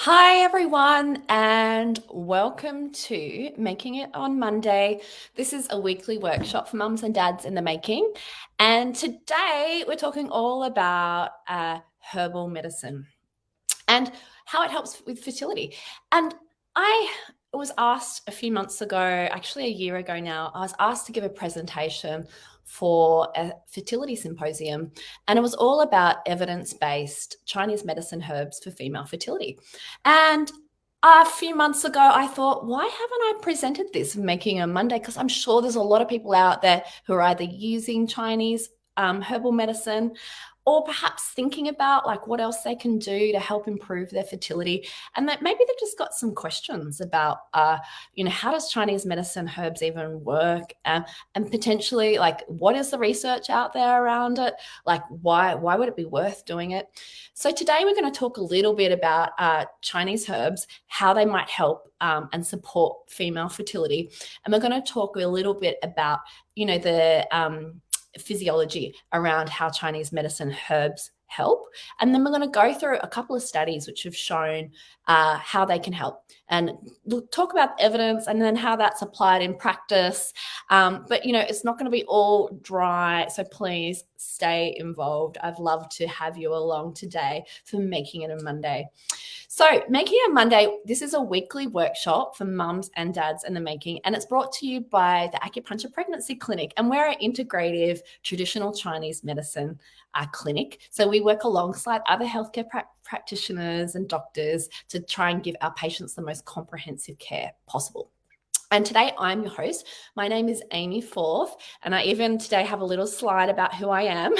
Hi, everyone, and welcome to Making It on Monday. This is a weekly workshop for mums and dads in the making. And today we're talking all about herbal medicine and how it helps with fertility. And I was asked a few months ago, actually a year ago now, I was asked to give a presentation for a fertility symposium, and it was all about evidence-based Chinese medicine herbs for female fertility. And a few months ago, I thought, why haven't I presented this Making a Monday? Because I'm sure there's a lot of people out there who are either using Chinese herbal medicine or perhaps thinking about like what else they can do to help improve their fertility, and that maybe they've just got some questions about how does Chinese medicine herbs even work, and potentially like what is the research out there around it, like why would it be worth doing it. So today we're going to talk a little bit about Chinese herbs, how they might help and support female fertility, and we're going to talk a little bit about the physiology around how Chinese medicine herbs help. And then we're going to go through a couple of studies which have shown how they can help. And we'll talk about evidence and then how that's applied in practice. But, it's not going to be all dry. So please stay involved. I'd love to have you along today for Making It a Monday. So Making It a Monday, this is a weekly workshop for mums and dads in the making, and it's brought to you by the Acupuncture Pregnancy Clinic. And we're an integrative traditional Chinese medicine clinic. So we work alongside other healthcare practitioners and doctors to try and give our patients the most comprehensive care possible. And today I'm your host. My name is Amy Forth, and I even today have a little slide about who I am.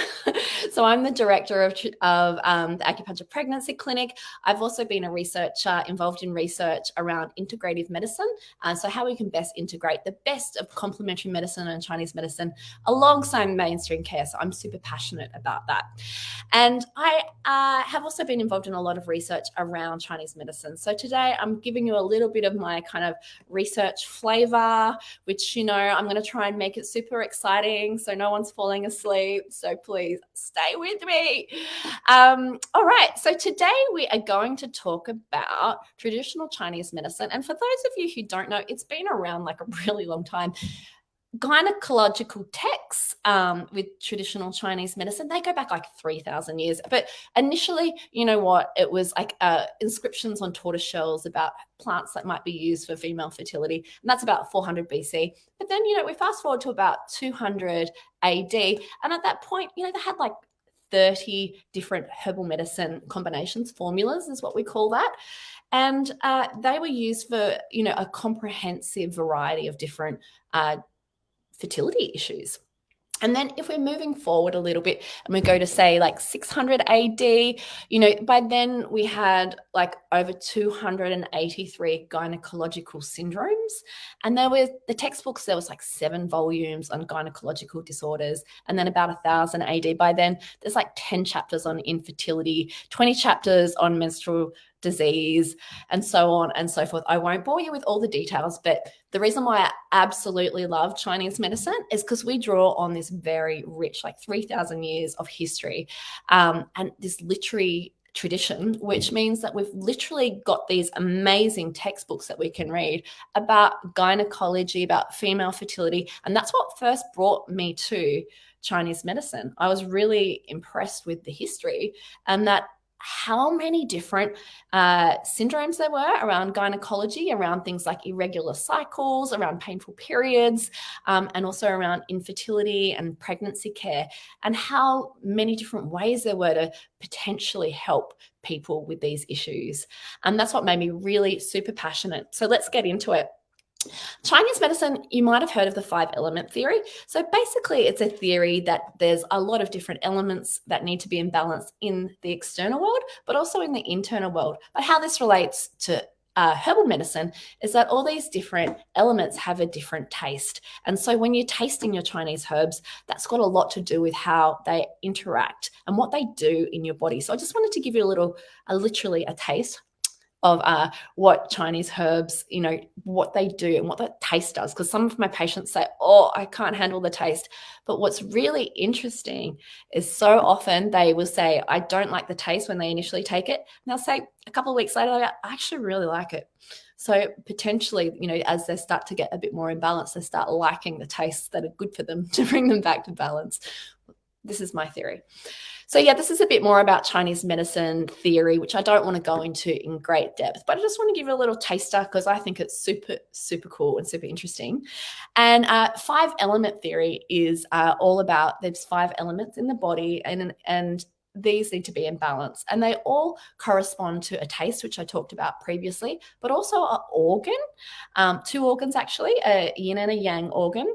So I'm the director of the Acupuncture Pregnancy Clinic. I've also been a researcher involved in research around integrative medicine. So how we can best integrate the best of complementary medicine and Chinese medicine alongside mainstream care. So I'm super passionate about that. And I have also been involved in a lot of research around Chinese medicine. So today I'm giving you a little bit of my kind of research flavor, which, I'm going to try and make it super exciting so no one's falling asleep. So please stay with me. All right. So today we are going to talk about traditional Chinese medicine. And for those of you who don't know, it's been around like a really long time. Gynecological texts with traditional Chinese medicine, they go back like 3,000 years. But initially, it was like inscriptions on tortoise shells about plants that might be used for female fertility. And that's about 400 BC. But then, we fast forward to about 200 AD. And at that point, they had like 30 different herbal medicine combinations, formulas is what we call that. And they were used for, a comprehensive variety of different fertility issues. And then if we're moving forward a little bit and we go to say like 600 AD, by then we had like over 283 gynecological syndromes. And there were the textbooks, there was like 7 volumes on gynecological disorders. And then about 1000 AD, by then there's like 10 chapters on infertility, 20 chapters on menstrual disease, and so on and so forth. I won't bore you with all the details, but the reason why I absolutely love Chinese medicine is because we draw on this very rich, like 3,000 years of history, and this literary tradition, which means that we've literally got these amazing textbooks that we can read about gynecology, about female fertility. And that's what first brought me to Chinese medicine. I was really impressed with the history and that how many different syndromes there were around gynecology, around things like irregular cycles, around painful periods, and also around infertility and pregnancy care, and how many different ways there were to potentially help people with these issues. And that's what made me really super passionate. So let's get into it. Chinese medicine, you might have heard of the 5-element theory. So basically, it's a theory that there's a lot of different elements that need to be in balance in the external world, but also in the internal world. But how this relates to herbal medicine is that all these different elements have a different taste. And so when you're tasting your Chinese herbs, that's got a lot to do with how they interact and what they do in your body. So I just wanted to give you literally a taste. what Chinese herbs, what they do and what the taste does. Because some of my patients say, oh, I can't handle the taste. But what's really interesting is so often they will say, I don't like the taste when they initially take it. And they'll say a couple of weeks later, I actually really like it. So potentially, as they start to get a bit more imbalanced, they start liking the tastes that are good for them to bring them back to balance. This is my theory. So yeah, this is a bit more about Chinese medicine theory, which I don't want to go into in great depth, but I just want to give you a little taster because I think it's super, super cool and super interesting. And 5-element theory is all about there's 5 elements in the body, and these need to be in balance, and they all correspond to a taste, which I talked about previously, but also an organ, 2 organs actually, a yin and a yang organ,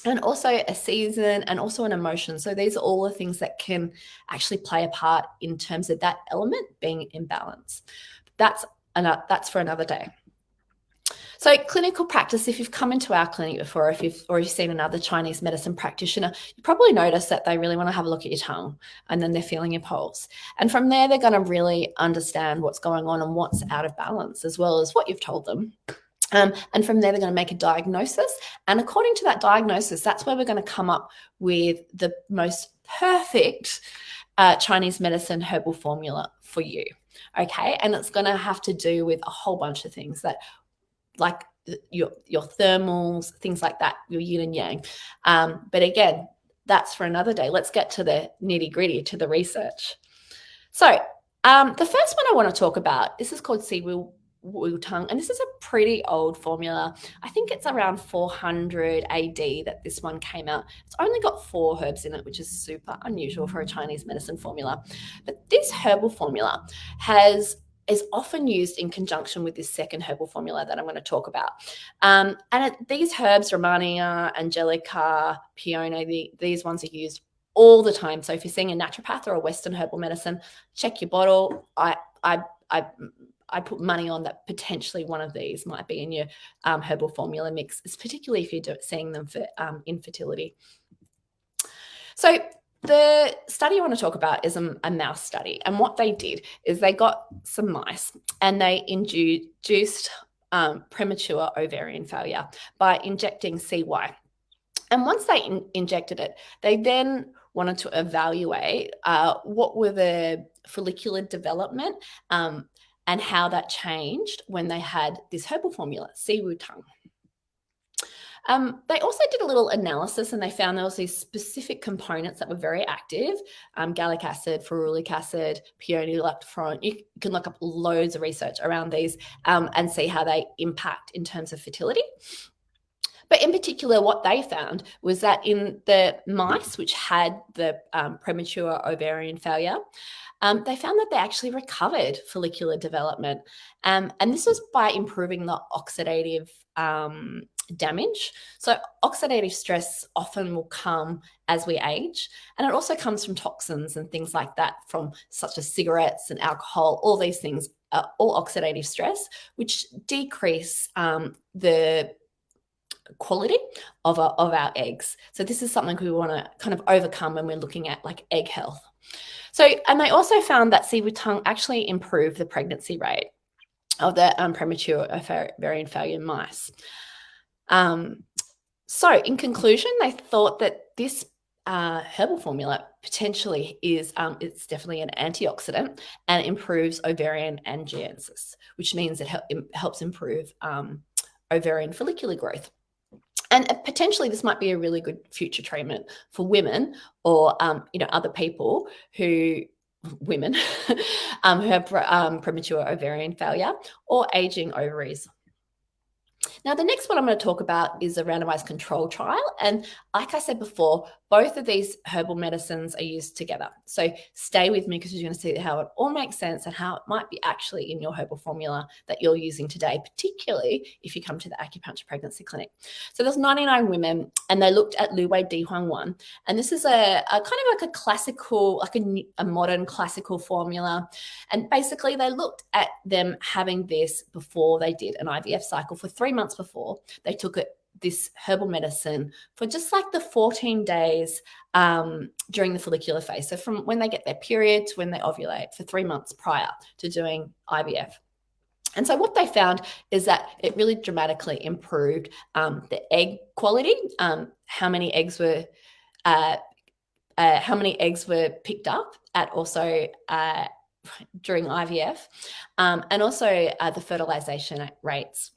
and also a season and also an emotion. So these are all the things that can actually play a part in terms of that element being in balance. That's for another day. So clinical practice, if you've come into our clinic before, if you've already seen another Chinese medicine practitioner, you probably notice that they really want to have a look at your tongue, and then they're feeling your pulse. And from there, they're going to really understand what's going on and what's out of balance, as well as what you've told them. And from there, they're going to make a diagnosis. And according to that diagnosis, that's where we're going to come up with the most perfect Chinese medicine herbal formula for you. Okay. And it's going to have to do with a whole bunch of things that, like your thermals, things like that, your yin and yang. But again, that's for another day. Let's get to the nitty gritty, to the research. So the first one I want to talk about, this is called Seaweed Tongue, and this is a pretty old formula. I think it's around 400 AD that this one came out. It's only got 4 herbs in it, which is super unusual for a Chinese medicine formula. But this herbal formula is often used in conjunction with this second herbal formula that I'm going to talk about. These herbs, Romania, Angelica, Peony, these ones are used all the time. So if you're seeing a naturopath or a Western herbal medicine, check your bottle. I put money on that potentially one of these might be in your herbal formula mix, particularly if you're seeing them for infertility. So the study I want to talk about is a mouse study. And what they did is they got some mice and they induced premature ovarian failure by injecting CY. And once they injected it, they then wanted to evaluate what were the follicular development and how that changed when they had this herbal formula, Seaweed Tongue. They also did a little analysis, and they found there was these specific components that were very active: gallic acid, ferulic acid, peony lactoferrin. You can look up loads of research around these and see how they impact in terms of fertility. But in particular, what they found was that in the mice which had the premature ovarian failure, they found that they actually recovered follicular development. And this was by improving the oxidative damage. So oxidative stress often will come as we age, and it also comes from toxins and things like that, from such as cigarettes and alcohol. All these things are all oxidative stress, which decrease the quality of our eggs. So this is something we want to kind of overcome when we're looking at like egg health. So, and they also found that Seaweed Tongue actually improved the pregnancy rate of the premature ovarian failure mice. So in conclusion, they thought that this herbal formula potentially is, it's definitely an antioxidant and improves ovarian angiogenesis, which means it helps improve ovarian follicular growth. And potentially this might be a really good future treatment for women or, other people women who have premature ovarian failure or aging ovaries. Now, the next one I'm going to talk about is a randomized control trial. And like I said before, both of these herbal medicines are used together. So stay with me because you're going to see how it all makes sense and how it might be actually in your herbal formula that you're using today, particularly if you come to the Acupuncture Pregnancy Clinic. So there's 99 women and they looked at Lu Wei Di Huang 1. And this is a kind of like a classical, like a modern classical formula. And basically they looked at them having this before they did an IVF cycle. For 3 months before, they took this herbal medicine for just like the 14 days during the follicular phase. So from when they get their period to when they ovulate, for 3 months prior to doing IVF. And so what they found is that it really dramatically improved the egg quality, how many eggs were picked up at also during IVF, and also the fertilization rates.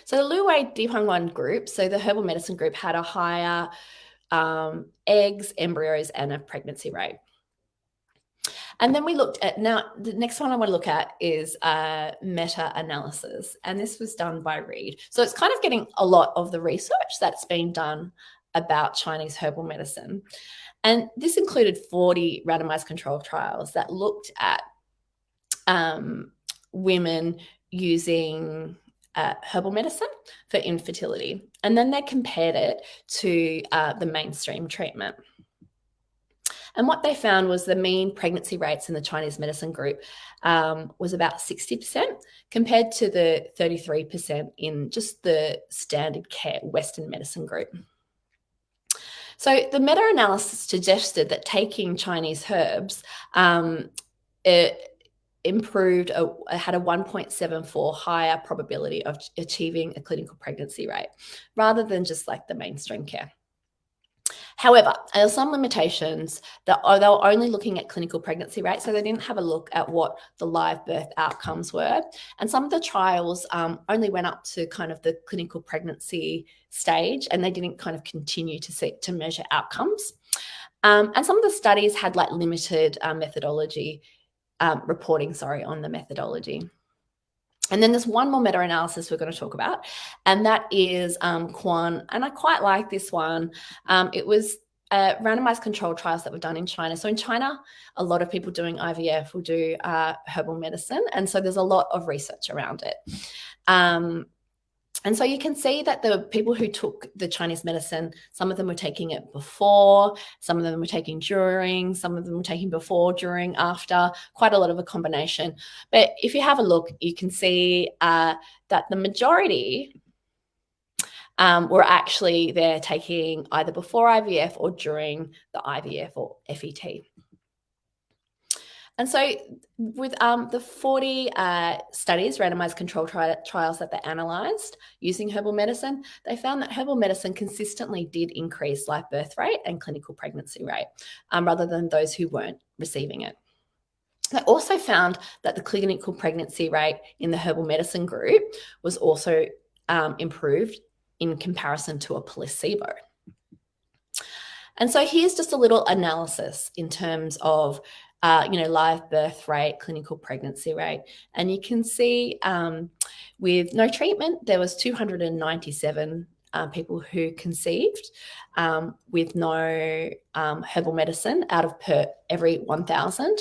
So the Lu Wei Dihong Wan group, so the herbal medicine group, had a higher eggs, embryos, and a pregnancy rate. And then we looked at, now the next one I want to look at is meta-analysis, and this was done by Reed. So it's kind of getting a lot of the research that's been done about Chinese herbal medicine. And this included 40 randomized controlled trials that looked at women using herbal medicine for infertility. And then they compared it to the mainstream treatment. And what they found was the mean pregnancy rates in the Chinese medicine group was about 60% compared to the 33% in just the standard care Western medicine group. So the meta-analysis suggested that taking Chinese herbs improved, had a 1.74 higher probability of achieving a clinical pregnancy rate rather than just like the mainstream care. However, there are some limitations that they were only looking at clinical pregnancy rates, so they didn't have a look at what the live birth outcomes were. And some of the trials only went up to kind of the clinical pregnancy stage, and they didn't kind of continue to measure outcomes. And some of the studies had like limited reporting on the methodology. And then there's one more meta-analysis we're going to talk about, and that is Quan. And I quite like this one. It was randomized controlled trials that were done in China. So in China, a lot of people doing IVF will do herbal medicine. And so there's a lot of research around it. And so you can see that the people who took the Chinese medicine, some of them were taking it before, some of them were taking during, some of them were taking before, during, after, quite a lot of a combination. But if you have a look, you can see that the majority were actually there taking either before IVF or during the IVF or FET. And so with the 40 studies, randomized controlled trials that they analysed using herbal medicine, they found that herbal medicine consistently did increase live birth rate and clinical pregnancy rate rather than those who weren't receiving it. They also found that the clinical pregnancy rate in the herbal medicine group was also improved in comparison to a placebo. And so here's just a little analysis in terms of live birth rate, clinical pregnancy rate. And you can see with no treatment, there was 297 people who conceived with no herbal medicine out of per every 1,000.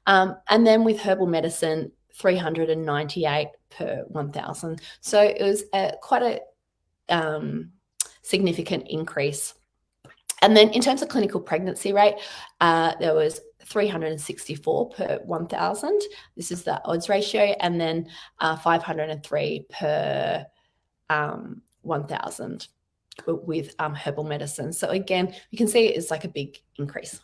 And then with herbal medicine, 398 per 1,000. So it was quite a significant increase. And then in terms of clinical pregnancy rate, there was 364 per 1,000. This is the odds ratio, and then 503 per 1,000 with herbal medicine. So again, you can see it's like a big increase.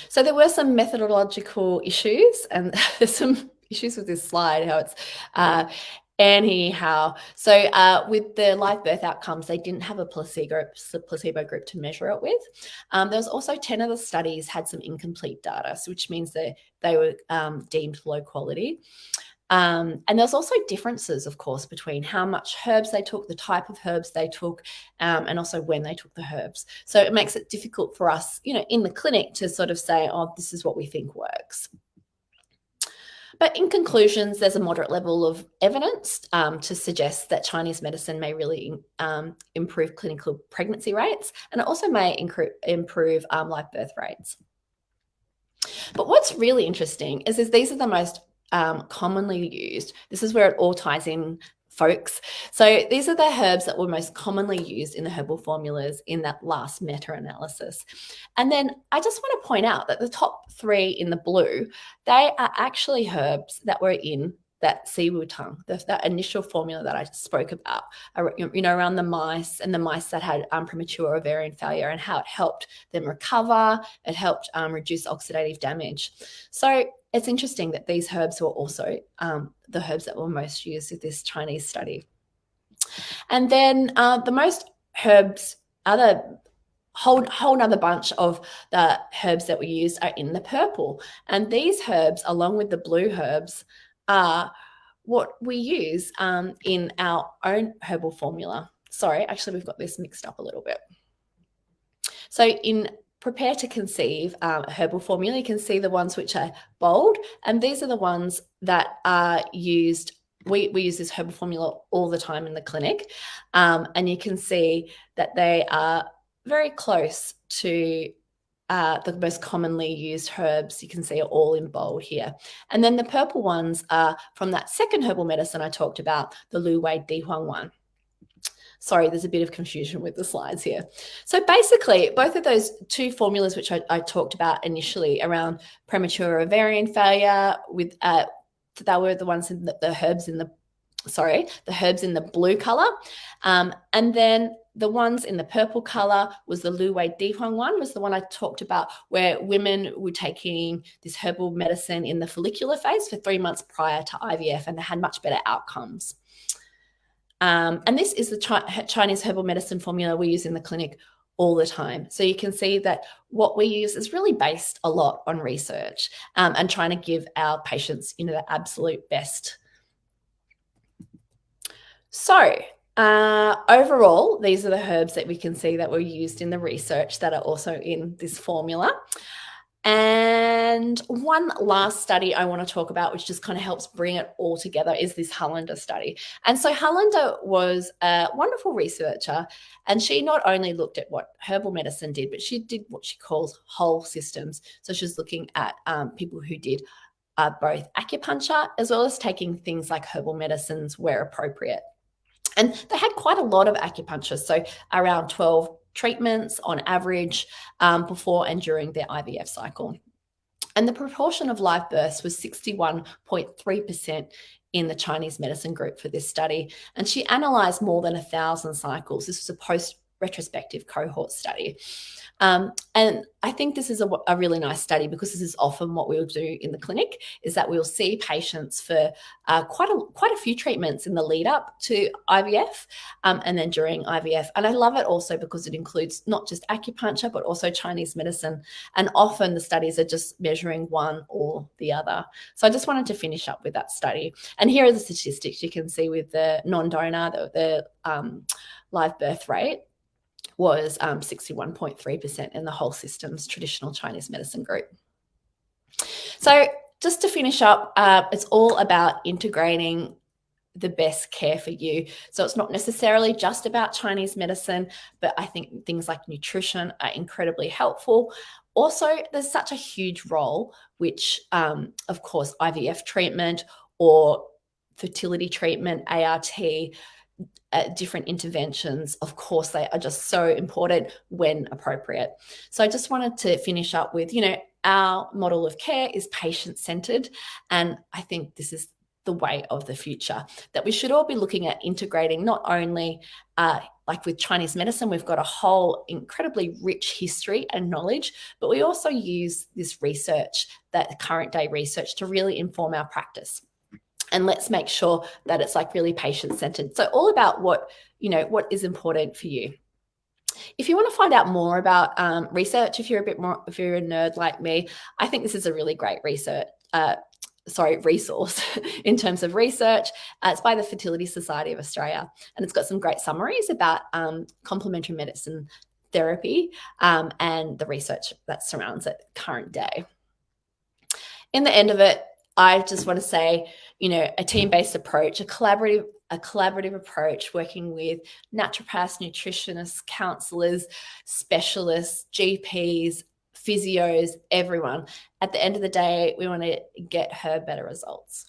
So there were some methodological issues, and there's some issues with this slide, how it's anyhow. So with the live birth outcomes, they didn't have a placebo group to measure it with. There was also 10 of the studies had some incomplete data, which means that they were deemed low quality. And there's also differences, of course, between how much herbs they took, the type of herbs they took, and also when they took the herbs. So it makes it difficult for us, in the clinic to sort of say, oh, this is what we think works. But in conclusions, there's a moderate level of evidence to suggest that Chinese medicine may really improve clinical pregnancy rates, and it also may improve live birth rates. But what's really interesting is these are the most commonly used. This is where it all ties in, folks. So these are the herbs that were most commonly used in the herbal formulas in that last meta-analysis. And then I just want to point out that the top 3 in the blue, they are actually herbs that were in that siwu tongue, that initial formula that I spoke about, around the mice and the mice that had premature ovarian failure, and how it helped them recover. It helped reduce oxidative damage. So it's interesting that these herbs were also the herbs that were most used in this Chinese study. And then the most herbs, other whole nother bunch of the herbs that we use are in the purple. And these herbs, along with the blue herbs, are what we use in our own herbal formula. Sorry, actually, we've got this mixed up a little bit. So in Prepare to Conceive herbal formula, you can see the ones which are bold, and these are the ones that are used. We use this herbal formula all the time in the clinic, and you can see that they are very close to the most commonly used herbs. You can see are all in bold here. And then the purple ones are from that second herbal medicine I talked about, the Lu Wei Di Huang one. Sorry, there's a bit of confusion with the slides here. So basically, both of those two formulas, which I talked about initially around premature ovarian failure, with that were the ones in the herbs in the blue color, and then the ones in the purple color was the Lu Wei Di Huang one, was the one I talked about, where women were taking this herbal medicine in the follicular phase for 3 months prior to IVF, and they had much better outcomes. And this is the Chinese herbal medicine formula we use in the clinic all the time. So you can see that what we use is really based a lot on research, and trying to give our patients, the absolute best. So overall, these are the herbs that we can see that were used in the research that are also in this formula. And one last study I want to talk about, which just kind of helps bring it all together, is this Hollander study. And so Hollander was a wonderful researcher, and she not only looked at what herbal medicine did, but she did what she calls whole systems. So she's looking at people who did both acupuncture as well as taking things like herbal medicines where appropriate. And they had quite a lot of acupuncture, so around 12 treatments on average before and during their IVF cycle. And the proportion of live births was 61.3% in the Chinese medicine group for this study. And she analysed more than 1,000 cycles. This was a post-retrospective cohort study. And I think this is a really nice study, because this is often what we'll do in the clinic, is that we'll see patients for quite a few treatments in the lead up to IVF, and then during IVF. And I love it also because it includes not just acupuncture, but also Chinese medicine. And often the studies are just measuring one or the other. So I just wanted to finish up with that study. And here are the statistics you can see with the non-donor, the live birth rate was 61.3% in the whole systems traditional Chinese medicine group. So just to finish up, it's all about integrating the best care for you. So it's not necessarily just about Chinese medicine, but I think things like nutrition are incredibly helpful. Also, there's such a huge role, which, of course, IVF treatment or fertility treatment, ART, different interventions, of course, they are just so important when appropriate. So I just wanted to finish up with, our model of care is patient-centered, and I think this is the way of the future, that we should all be looking at integrating not only like with Chinese medicine, we've got a whole incredibly rich history and knowledge, but we also use this research, that current day research, to really inform our practice. And let's make sure that it's like really patient-centered. So all about what is important for you. If you want to find out more about research, if you're a nerd like me, I think this is a really great resource in terms of research. It's by the Fertility Society of Australia, and it's got some great summaries about complementary medicine therapy and the research that surrounds it current day. In the end of it, I just want to say, a team-based approach, a collaborative approach, working with naturopaths, nutritionists, counselors, specialists, GPs, physios, everyone. At the end of the day, we want to get her better results.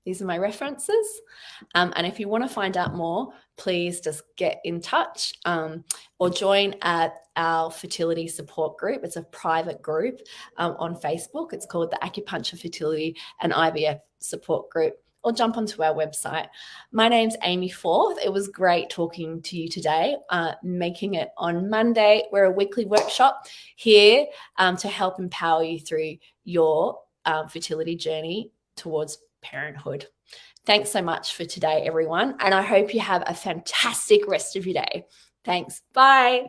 These are my references. And if you want to find out more, please just get in touch or join at our fertility support group. It's a private group on Facebook. It's called the Acupuncture Fertility and IVF support group, or jump onto our website. My name's Amy Forth. It was great talking to you today. Making It on Monday. We're a weekly workshop here to help empower you through your fertility journey towards parenthood. Thanks so much for today, everyone. And I hope you have a fantastic rest of your day. Thanks. Bye.